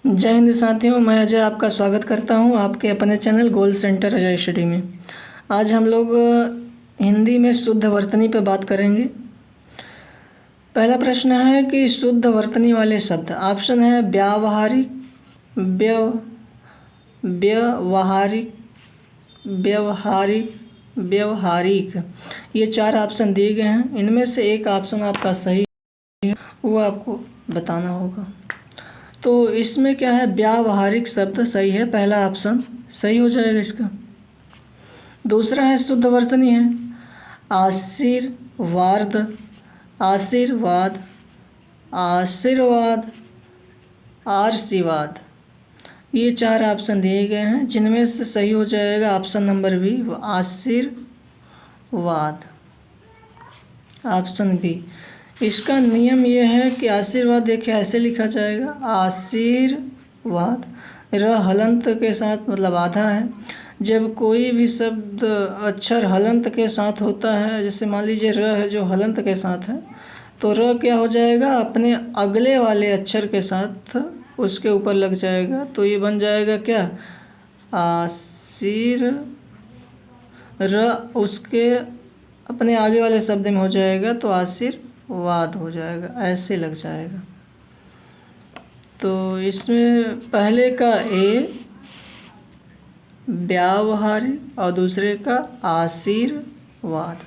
जय हिंद साथियों, मैं अजय आपका स्वागत करता हूं आपके अपने चैनल गोल सेंटर अजय स्टडी में। आज हम लोग हिंदी में शुद्ध वर्तनी पर बात करेंगे। पहला प्रश्न है कि शुद्ध वर्तनी वाले शब्द। ऑप्शन है व्यावहारिक, व्यवहारिक, व्यवहारिक, व्यवहारिक। ये 4 ऑप्शन दिए गए हैं। इनमें से एक ऑप्शन आपका सही है, वो आपको बताना होगा। तो इसमें क्या है, व्यावहारिक शब्द सही है, पहला ऑप्शन सही हो जाएगा इसका। दूसरा है शुद्ध वर्तनी है आशीर्वाद, आशीर्वाद, आशीर्वाद, आशीर्वाद। ये 4 ऑप्शन दिए गए हैं, जिनमें से सही हो जाएगा ऑप्शन नंबर बी, आशीर्वाद, ऑप्शन बी। इसका नियम यह है कि आशीर्वाद देखिए ऐसे लिखा जाएगा, आशीर्वाद, र हलंत के साथ मतलब आधा है। जब कोई भी शब्द अक्षर हलंत के साथ होता है, जैसे मान लीजिए र है जो हलंत के साथ है, तो र क्या हो जाएगा, अपने अगले वाले अक्षर के साथ उसके ऊपर लग जाएगा, तो ये बन जाएगा क्या, आशीर, र उसके अपने आगे वाले शब्द में हो जाएगा तो आशीर्वाद हो जाएगा, ऐसे लग जाएगा। तो इसमें पहले का ए व्यावहारिक और दूसरे का आशीर्वाद।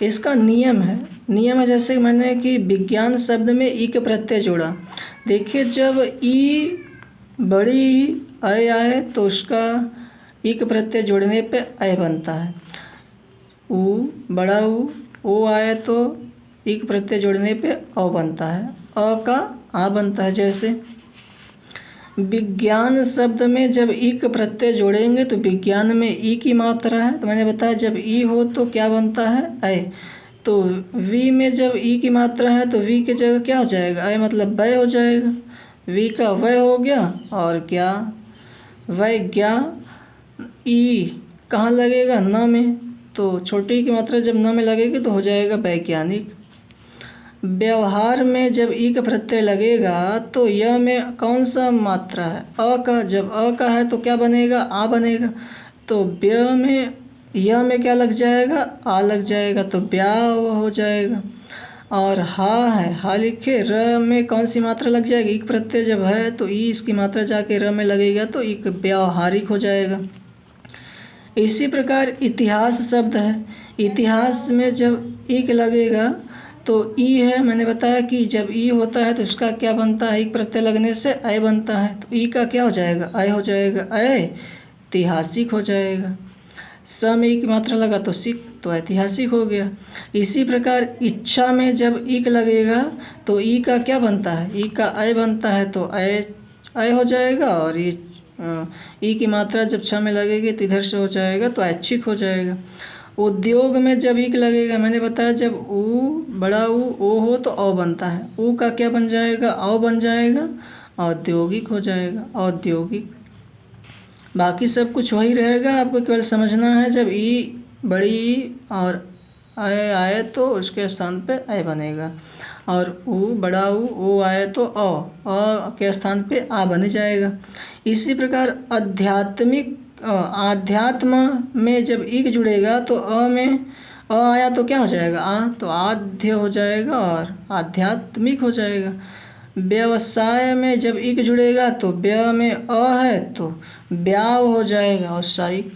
इसका नियम है जैसे मैंने कि विज्ञान शब्द में ई के प्रत्यय जोड़ा। देखिए जब ई बड़ी अय आए तो उसका ई के प्रत्यय जोड़ने पे अय बनता है। ऊ बड़ा ओ आए तो ई के प्रत्यय जोड़ने पे अ बनता है, अ का आ बनता है। जैसे विज्ञान शब्द में जब ई का प्रत्यय जोड़ेंगे तो विज्ञान में ई की मात्रा है, तो मैंने बताया जब ई हो तो क्या बनता है, अय। तो वी में जब ई की मात्रा है तो वी की जगह क्या हो जाएगा, अय मतलब वय हो जाएगा। वी का वय हो गया और क्या, वैज्ञा। ई कहाँ लगेगा, न में, तो छोटी की मात्रा जब न में लगेगी तो हो जाएगा वैज्ञानिक। व्यवहार में जब ई का प्रत्यय लगेगा तो य में कौन सा मात्रा है, अ का। जब अ का है तो क्या बनेगा, आ बनेगा। तो व्य में य में क्या लग जाएगा, आ लग जाएगा, तो व्याव हो जाएगा। और हा है, हा लिखे, र में कौन सी मात्रा लग जाएगी, ई का प्रत्यय जब है तो ई इसकी मात्रा जाके र में लगेगा तो ई व्यावहारिक हो जाएगा। इसी प्रकार इतिहास शब्द है। इतिहास में जब ई लगेगा तो ई है, मैंने बताया कि जब ई होता है तो उसका क्या बनता है, एक प्रत्यय लगने से अय बनता है, तो ई का क्या हो जाएगा, अय हो जाएगा, अय ऐतिहासिक हो जाएगा। स में ई की मात्रा लगा तो सिक, तो ऐतिहासिक हो गया। इसी प्रकार इच्छा में जब ईक लगेगा तो ई का क्या बनता है, ई का अय बनता है, तो अय हो जाएगा। और ये ई की मात्रा जब छ में लगेगी तो इधर से हो जाएगा तो ऐच्छिक हो जाएगा। उद्योग में जब ईक लगेगा, मैंने बताया जब ऊ बड़ा ओ हो तो औ बनता है, ऊ का क्या बन जाएगा, औ बन जाएगा, औद्योगिक हो जाएगा, औद्योगिक। बाकी सब कुछ वही रहेगा, आपको केवल समझना है जब ई बड़ी और आए आए तो उसके स्थान पे अय बनेगा, और ऊ बड़ा ओ आए तो अ के स्थान पे आ बन जाएगा। इसी प्रकार आध्यात्म में जब ईक जुड़ेगा तो अ में अ आया तो क्या हो जाएगा, आ, तो आध्य हो जाएगा और आध्यात्मिक हो जाएगा। व्यवसाय में जब ईक जुड़ेगा तो व्य में अ है तो व्याव हो जाएगा, औषायिक।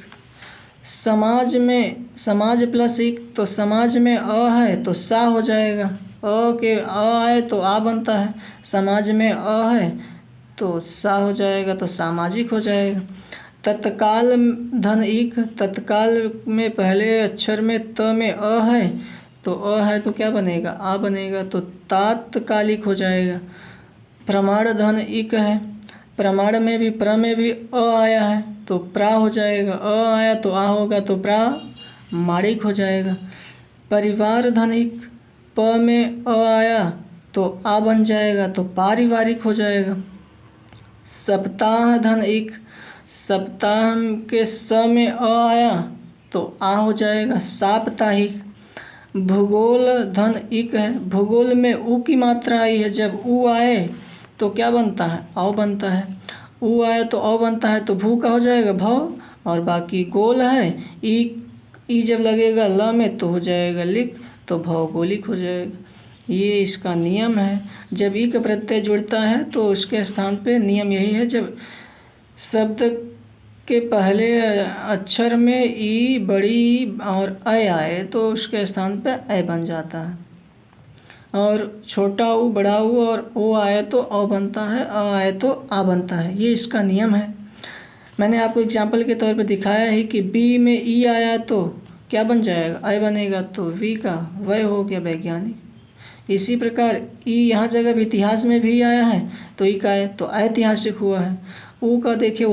समाज में समाज प्लस ईक तो समाज में अ है तो सा हो जाएगा, अ के अ आए तो आ बनता है, समाज में अ है तो सा हो जाएगा, तो सामाजिक हो जाएगा। तत्काल धन ईक, तत्काल में पहले अक्षर में त में अ है तो अ है तो क्या बनेगा, आ बनेगा, तो तात्कालिक हो जाएगा। प्रमाण धन ईक है, प्रमाण में भी प्र में भी अ आया है तो प्रा हो जाएगा, अ आया तो आ होगा तो प्रामाणिक हो जाएगा। परिवार धन ईक, प में अ आया तो आ बन जाएगा तो पारिवारिक हो जाएगा। सप्ताह धन ईक, सप्ताह के स में अ आया तो आ हो जाएगा, साप्ताहिक। भूगोल धन ईक है, भूगोल में ऊ की मात्रा आई है, जब ऊ आए तो क्या बनता है, औ बनता है। ऊ आया तो औ बनता है, तो भू का हो जाएगा भव, और बाकी गोल है। ई जब लगेगा ल में तो हो जाएगा लिक, तो भौगोलिक हो जाएगा। ये इसका नियम है। जब ई का प्रत्यय जुड़ता है तो उसके स्थान पे नियम यही है, जब शब्द के पहले अक्षर में ई, बड़ी और अ आए तो उसके स्थान पे अ बन जाता है, और छोटा ऊ, बड़ा ऊ और ओ आए तो औ बनता है, अ आए तो आ बनता है। ये इसका नियम है। मैंने आपको एग्जाम्पल के तौर पे दिखाया है कि बी में ई आया तो क्या बन जाएगा, अ बनेगा, तो वी का वह हो गया वैज्ञानिक। इसी प्रकार ई यहाँ जगह भी इतिहास में भी आया है तो ई का है तो ऐतिहासिक हुआ है। ऊ का देखिए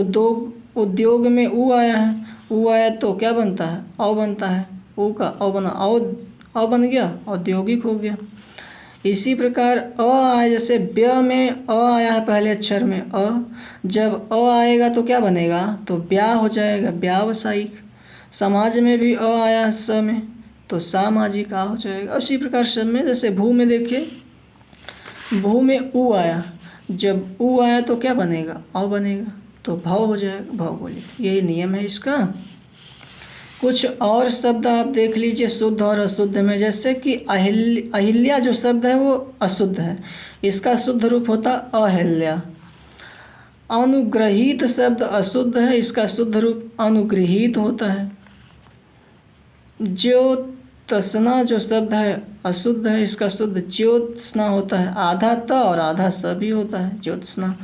उद्योग में ऊ आया है, ऊ आया तो क्या बनता है, औ बनता है। ऊ का औ बना, औ बन गया, औद्योगिक हो गया। इसी प्रकार अ आया, जैसे व्य में अ आया है पहले अक्षर में अ, जब अ आएगा तो क्या बनेगा, तो ब्याह हो जाएगा, व्यावसायिक। समाज में भी अ आया है स में तो सामाजिक आ हो जाएगा। उसी प्रकार सब में, जैसे भू में देखिए, भू में ऊ आया, जब ऊ आया तो क्या बनेगा, औ बनेगा, तो भव हो जाएगा, भौगोलिक। यही नियम है इसका। कुछ और शब्द आप देख लीजिए शुद्ध और अशुद्ध में, जैसे कि अहिल्या जो शब्द है वो अशुद्ध है, इसका शुद्ध रूप होता अहिल्या। अनुग्रहित शब्द अशुद्ध है, इसका शुद्ध रूप अनुगृहीत होता है। ज्योत्स्ना जो शब्द है अशुद्ध है, इसका शुद्ध ज्योत्स्ना होता है। आधा त और आधा स भी होता है, ज्योत्स्ना।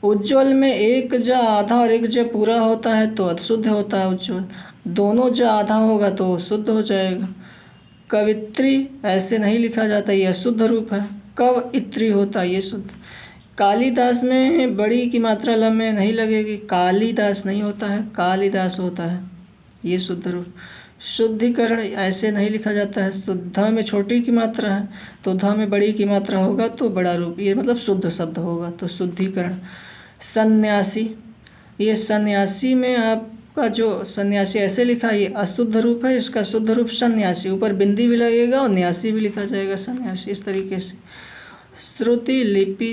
उज्ज्वल में एक ज आधा और एक ज पूरा होता है तो अशुद्ध होता है उज्ज्वल। दोनों ज आधा होगा तो शुद्ध हो जाएगा। कवित्री ऐसे नहीं लिखा जाता, ये अशुद्ध रूप है। कवइत्री होता है, ये शुद्ध। कालिदास में बड़ी की मात्रा ल में नहीं लगेगी, कालिदास नहीं होता है, कालिदास होता है, ये शुद्ध रूप। शुद्धिकरण ऐसे नहीं लिखा जाता है, शुद्ध में छोटी की मात्रा है तो ध में बड़ी की मात्रा होगा तो बड़ा रूप, ये मतलब शुद्ध शब्द होगा, तो शुद्धिकरण। सन्यासी, ये सन्यासी में आपका जो सन्यासी ऐसे लिखा, ये अशुद्ध रूप है, इसका शुद्ध रूप सन्यासी, ऊपर बिंदी भी लगेगा और न्यासी भी लिखा जाएगा, सन्यासी, इस तरीके से। श्रुति लिपि,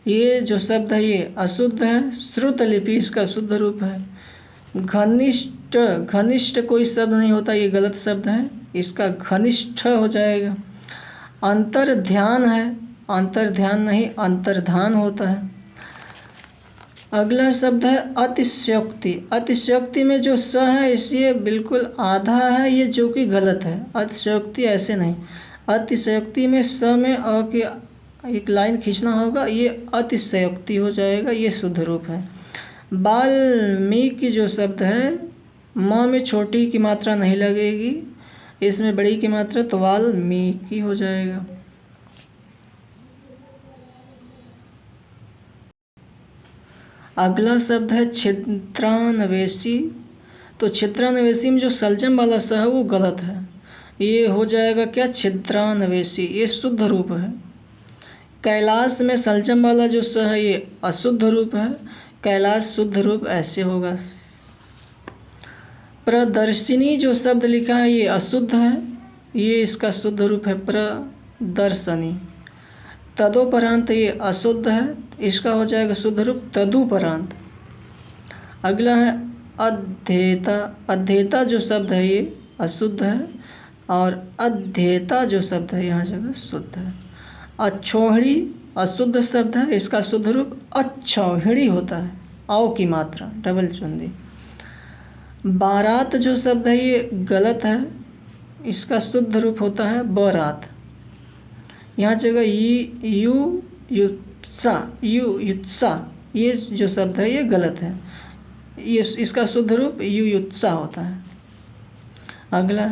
ये जो शब्द है ये अशुद्ध है, श्रुत लिपि इसका शुद्ध रूप है। घनिष्ठ, घनिष्ठ कोई शब्द नहीं होता, ये गलत शब्द है, इसका घनिष्ठ हो जाएगा। अंतर ध्यान है, अंतर ध्यान नहीं अंतर्धान होता है। अगला शब्द है अतिशयोक्ति। अतिशयोक्ति में जो स है इसे बिल्कुल आधा है, ये जो कि गलत है। अतिशयोक्ति ऐसे नहीं, अतिशयोक्ति में स में अ की एक लाइन खींचना होगा, ये अतिशयोक्ति हो जाएगा, ये शुद्ध रूप है। वाल्मीकि जो शब्द है म में छोटी की मात्रा नहीं लगेगी, इसमें बड़ी की मात्रा, तो वाल्मीकि हो जाएगा। अगला शब्द है छिद्रान्वेषी। तो छिद्रान्वेषी में जो सलजम वाला स है वो गलत है, ये हो जाएगा क्या, छिद्रान्वेषी, ये शुद्ध रूप है। कैलाश में सलजम वाला जो स है ये अशुद्ध रूप है, कैलाश शुद्ध रूप ऐसे होगा। प्रदर्शिनी जो शब्द लिखा है ये अशुद्ध है, ये इसका शुद्ध रूप है प्रदर्शनी। तदोपरांत ये अशुद्ध है, इसका हो जाएगा शुद्ध रूप तदुपरांत। अगला है अध्येता। अध्येता जो शब्द है ये अशुद्ध है, और अध्येता जो शब्द है यहाँ जगह शुद्ध है। अक्षौहिणी अशुद्ध शब्द है, इसका शुद्ध रूप अक्षौहिणी होता है, औ की मात्रा, डबल चुंदी। बारात जो शब्द है ये गलत है, इसका शुद्ध रूप होता है बरात। यहाँ जगह यू युत्सा, ये जो शब्द है ये गलत है, ये इसका शुद्ध रूप युत्सा होता है। अगला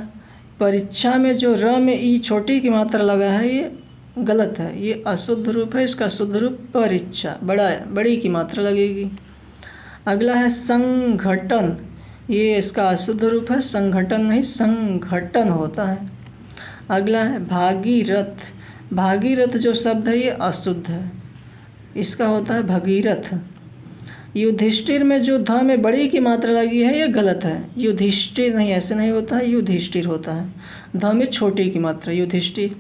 परीक्षा में जो र में ई छोटी की मात्रा लगा है ये गलत है, ये अशुद्ध रूप है, इसका शुद्ध रूप परीक्षा, बड़ी की मात्रा लगेगी। अगला है संगठन, ये इसका अशुद्ध रूप है, संगठन नहीं संगठन होता है। अगला है भागीरथ। भागीरथ जो शब्द है ये अशुद्ध है, इसका होता है भगीरथ। युधिष्ठिर में जो ध में बड़ी की मात्रा लगी है ये गलत है, युधिष्ठिर नहीं, ऐसे नहीं होता है, युधिष्ठिर होता है, ध में छोटी की मात्रा, युधिष्ठिर।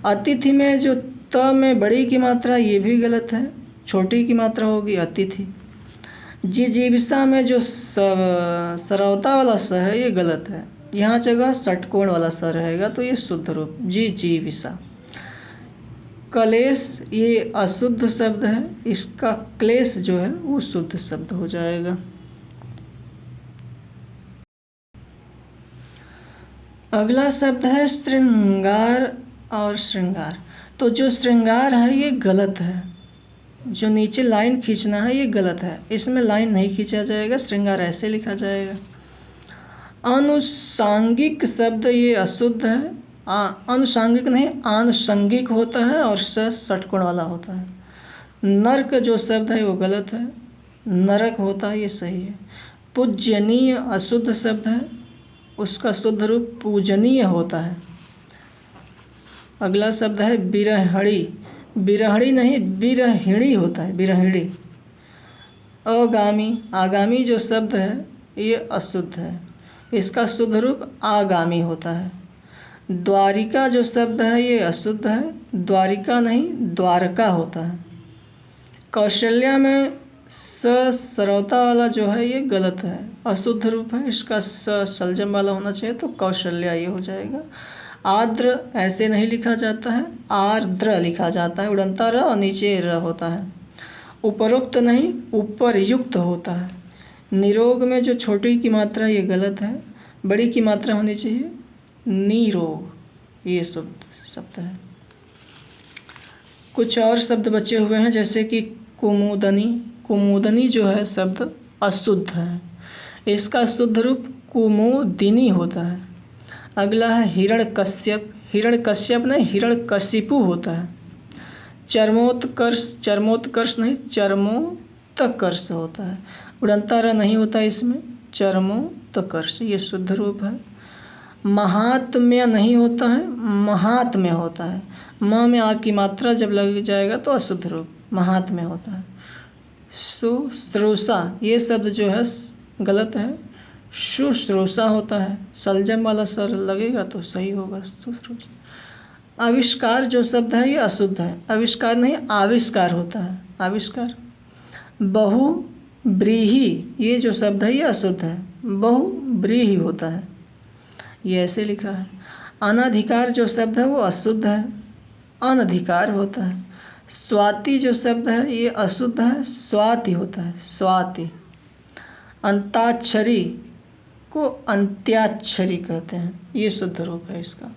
अतिथि में जो त में बड़ी की मात्रा ये भी गलत है, छोटी की मात्रा होगी अतिथि। जिजीविषा में जो सरवता वाला स है ये गलत है, यहाँ जगह षटकोण वाला स रहेगा तो ये शुद्ध रूप जिजीविषा। कलेश ये अशुद्ध शब्द है, इसका क्लेश जो है वो शुद्ध शब्द हो जाएगा। अगला शब्द है श्रृंगार और श्रृंगार। तो जो श्रृंगार है ये गलत है, जो नीचे लाइन खींचना है ये गलत है, इसमें लाइन नहीं खींचा जाएगा, श्रृंगार ऐसे लिखा जाएगा। अनुसांगिक शब्द ये अशुद्ध है, अनुसांगिक नहीं आनुषंगिक होता है और षटकोण वाला होता है। नरक जो शब्द है वो गलत है, नरक होता है ये सही है। पूजनीय अशुद्ध शब्द है, उसका शुद्ध रूप पूजनीय होता है। अगला शब्द है बिरहड़ी, बिरहड़ी नहीं बिरहिणी होता है, बिरहिणी। अगामी आगामी जो शब्द है ये अशुद्ध है, इसका शुद्ध रूप आगामी होता है। द्वारिका जो शब्द है ये अशुद्ध है, द्वारिका नहीं द्वारका होता है। कौशल्या में सरवता वाला जो है ये गलत है, अशुद्ध रूप है, इसका सलजम वाला होना चाहिए तो कौशल्या ये हो जाएगा। आर्द्र ऐसे नहीं लिखा जाता है, आर्द्र लिखा जाता है, उड़नता र और नीचे र होता है। उपरोक्त नहीं उपरयुक्त होता है। निरोग में जो छोटी की मात्रा ये गलत है, बड़ी की मात्रा होनी चाहिए निरोग, ये शब्द है। कुछ और शब्द बचे हुए हैं जैसे कि कुमुदनी, कुमुदनी जो है शब्द अशुद्ध है, इसका शुद्ध रूप कुमुदिनी होता है। अगला है हिरण्यकश्यप, हिरण्यकश्यप नहीं हिरण्यकशिपु होता है। चर्मोत्कर्ष, चर्मोत्कर्ष नहीं चर्मोत्कर्ष होता है, उड़नता र नहीं होता इसमें, चर्मोत्कर्ष ये शुद्ध रूप है। महात्म्य नहीं होता है, महात्म्य होता है, म में आ की मात्रा जब लग जाएगा तो अशुद्ध रूप महात्म्य होता है। शुश्रूषा ये शब्द जो है गलत है, शुश्रूषा होता है, सलजम वाला सर लगेगा तो सही होगा शुश्रूषा। आविष्कार जो शब्द है ये अशुद्ध है, आविष्कार नहीं आविष्कार होता है, आविष्कार। बहुव्रीहि ये जो शब्द है ये अशुद्ध है, बहुव्रीहि होता है, ये ऐसे लिखा है। अनधिकार जो शब्द है वो अशुद्ध है, अनधिकार होता है। स्वाति जो शब्द है ये अशुद्ध है, स्वाति होता है, स्वाति। अंताक्षरी को अंत्याक्षरी कहते हैं, ये शुद्ध रूप है इसका।